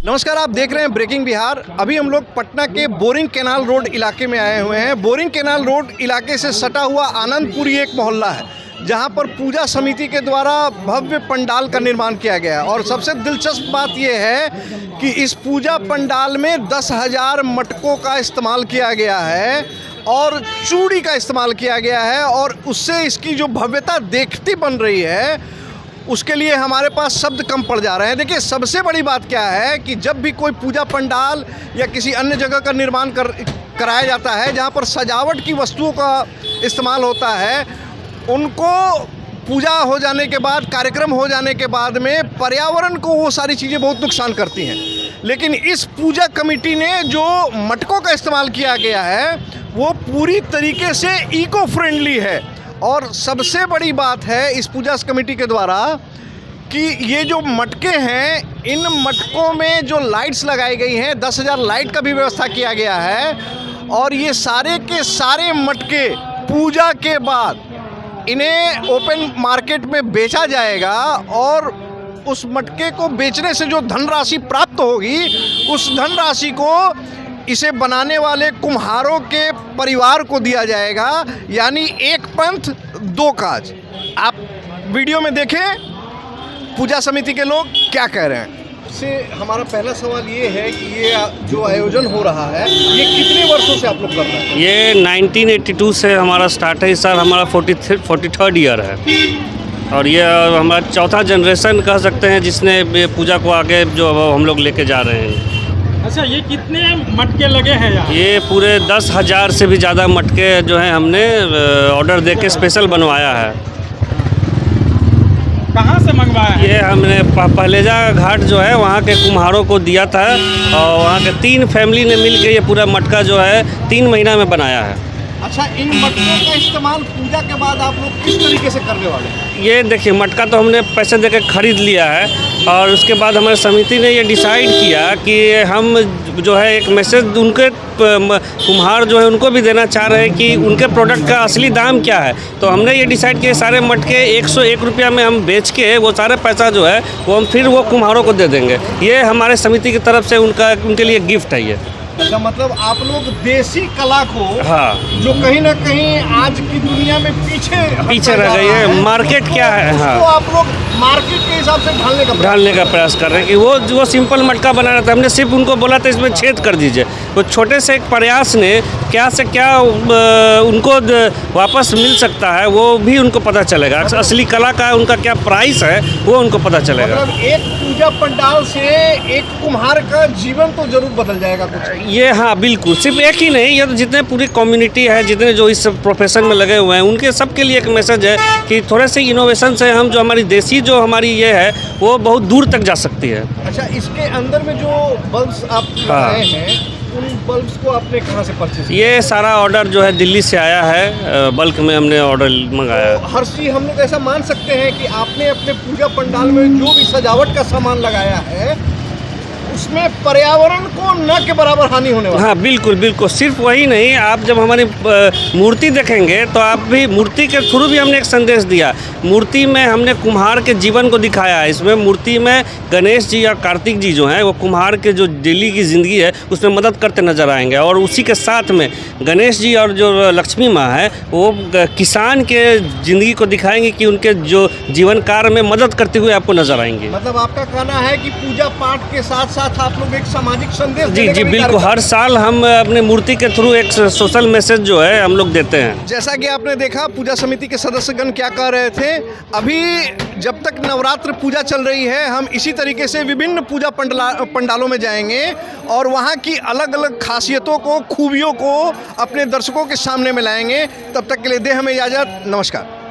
नमस्कार, आप देख रहे हैं ब्रेकिंग बिहार। अभी हम लोग पटना के बोरिंग कैनाल रोड इलाके में आए हुए हैं। बोरिंग कैनाल रोड इलाके से सटा हुआ आनंदपुरी एक मोहल्ला है जहां पर पूजा समिति के द्वारा भव्य पंडाल का निर्माण किया गया है। और सबसे दिलचस्प बात यह है कि इस पूजा पंडाल में 10,000 मटकों का इस्तेमाल किया गया है और चूड़ी का इस्तेमाल किया गया है, और उससे इसकी जो भव्यता देखती बन रही है उसके लिए हमारे पास शब्द कम पड़ जा रहे हैं। देखिए, सबसे बड़ी बात क्या है कि जब भी कोई पूजा पंडाल या किसी अन्य जगह का निर्माण कराया जाता है जहां पर सजावट की वस्तुओं का इस्तेमाल होता है, उनको पूजा हो जाने के बाद, कार्यक्रम हो जाने के बाद में पर्यावरण को वो सारी चीज़ें बहुत नुकसान करती हैं। लेकिन इस पूजा कमेटी ने जो मटकों का इस्तेमाल किया गया है वो पूरी तरीके से इको फ्रेंडली है। और सबसे बड़ी बात है इस पूजा कमेटी के द्वारा कि ये जो मटके हैं, इन मटकों में जो लाइट्स लगाई गई हैं, 10,000 लाइट का भी व्यवस्था किया गया है। और ये सारे के सारे मटके पूजा के बाद इन्हें ओपन मार्केट में बेचा जाएगा, और उस मटके को बेचने से जो धनराशि प्राप्त होगी उस धनराशि को इसे बनाने वाले कुम्हारों के परिवार को दिया जाएगा। यानी एक पंथ दो काज। आप वीडियो में देखें पूजा समिति के लोग क्या कह रहे हैं। से हमारा पहला सवाल ये है कि ये जो आयोजन हो रहा है ये कितने वर्षों से आप लोग कर रहे हैं? ये 1982 से हमारा स्टार्ट है। इस साल हमारा 43rd ईयर है और ये हमारा चौथा जनरेशन कह सकते हैं जिसने पूजा को आगे जो हम लोग लेके जा रहे हैं। अच्छा, ये कितने मटके लगे हैं यहाँ? ये पूरे 10,000 से भी ज़्यादा मटके जो हैं हमने ऑर्डर देके स्पेशल बनवाया है। कहाँ से मंगवाया है? ये हमने पहलेजा घाट जो है वहाँ के कुम्हारों को दिया था, और वहाँ के 3 फैमिली ने मिल के ये पूरा मटका जो है 3 महीना में बनाया है। अच्छा, इन मटकों का इस्तेमाल पूजा के बाद आप लोग किस तरीके से करने वाले हैं? ये देखिए, मटका तो हमने पैसे देके खरीद लिया है, और उसके बाद हमारी समिति ने ये डिसाइड किया कि हम जो है एक मैसेज उनके कुम्हार जो है उनको भी देना चाह रहे हैं कि उनके प्रोडक्ट का असली दाम क्या है। तो हमने ये डिसाइड किया सारे मटके 101 रुपया में हम बेच के वो सारे पैसा जो है वो हम फिर वो कुम्हारों को दे देंगे। ये हमारे समिति की तरफ से उनके लिए गिफ्ट है ये। अच्छा, मतलब आप लोग देसी कला को, हाँ, जो कहीं ना कहीं आज की दुनिया में पीछे रह गई है, मार्केट क्या है, हाँ, तो आप लोग मार्केट के हिसाब से ढालने का प्रयास कर रहे हैं कि वो सिंपल मटका बना रहा था। हमने सिर्फ उनको बोला था इसमें छेद कर दीजिए। वो छोटे से एक प्रयास ने क्या से क्या उनको वापस मिल सकता है वो भी उनको पता चलेगा। असली कला का उनका क्या प्राइस है वो उनको पता चलेगा। मतलब एक पूजा पंडाल से एक कुम्हार का जीवन तो जरूर बदल जाएगा कुछ। ये हाँ, बिल्कुल। सिर्फ एक ही नहीं, ये तो जितने पूरी कम्युनिटी है, जितने जो इस प्रोफेशन में लगे हुए हैं, उनके सबके लिए एक मैसेज है कि थोड़े से इनोवेशन से हम जो हमारी देसी जो हमारी ये है वो बहुत दूर तक जा सकती है। अच्छा, इसके अंदर में जो बल्ब्स आप लगाए हैं, उन बल्ब्स को आपने कहाँ से परचेज किया? ये सारा ऑर्डर जो है दिल्ली से आया है, बल्क में हमने ऑर्डर मंगाया है। तो हर्षी, हम लोग ऐसा मान सकते हैं कि आपने अपने पूजा पंडाल में जो भी सजावट का सामान लगाया है उसमें पर्यावरण को न के बराबर हानि होने वाली है? हाँ, बिल्कुल बिल्कुल। सिर्फ वही नहीं, आप जब हमारी मूर्ति देखेंगे तो आप भी मूर्ति के थ्रू भी हमने एक संदेश दिया। मूर्ति में हमने कुम्हार के जीवन को दिखाया है। इसमें मूर्ति में गणेश जी और कार्तिक जी जो हैं वो कुम्हार के जो डेली की ज़िंदगी है उसमें मदद करते नजर आएंगे, और उसी के साथ में गणेश जी और जो लक्ष्मी माँ है वो किसान के ज़िंदगी को दिखाएंगे कि उनके जो जीवन कार्य में मदद करते हुए आपको नजर आएंगे। मतलब आपका कहना है कि पूजा पाठ के साथ आप लोग एक सामाजिक संदेश जी बिल्कुल। हर साल हम अपने मूर्ति के थ्रू एक सोशल मैसेज जो है हम लोग देते हैं। जैसा कि आपने देखा पूजा समिति के सदस्यगण क्या कह रहे थे। अभी जब तक नवरात्र पूजा चल रही है हम इसी तरीके से विभिन्न पूजा पंडालों में जाएंगे और वहाँ की अलग अलग खासियतों को, खूबियों को अपने दर्शकों के सामने में लाएंगे। तब तक के लिए दे हमें इजाज़त। नमस्कार।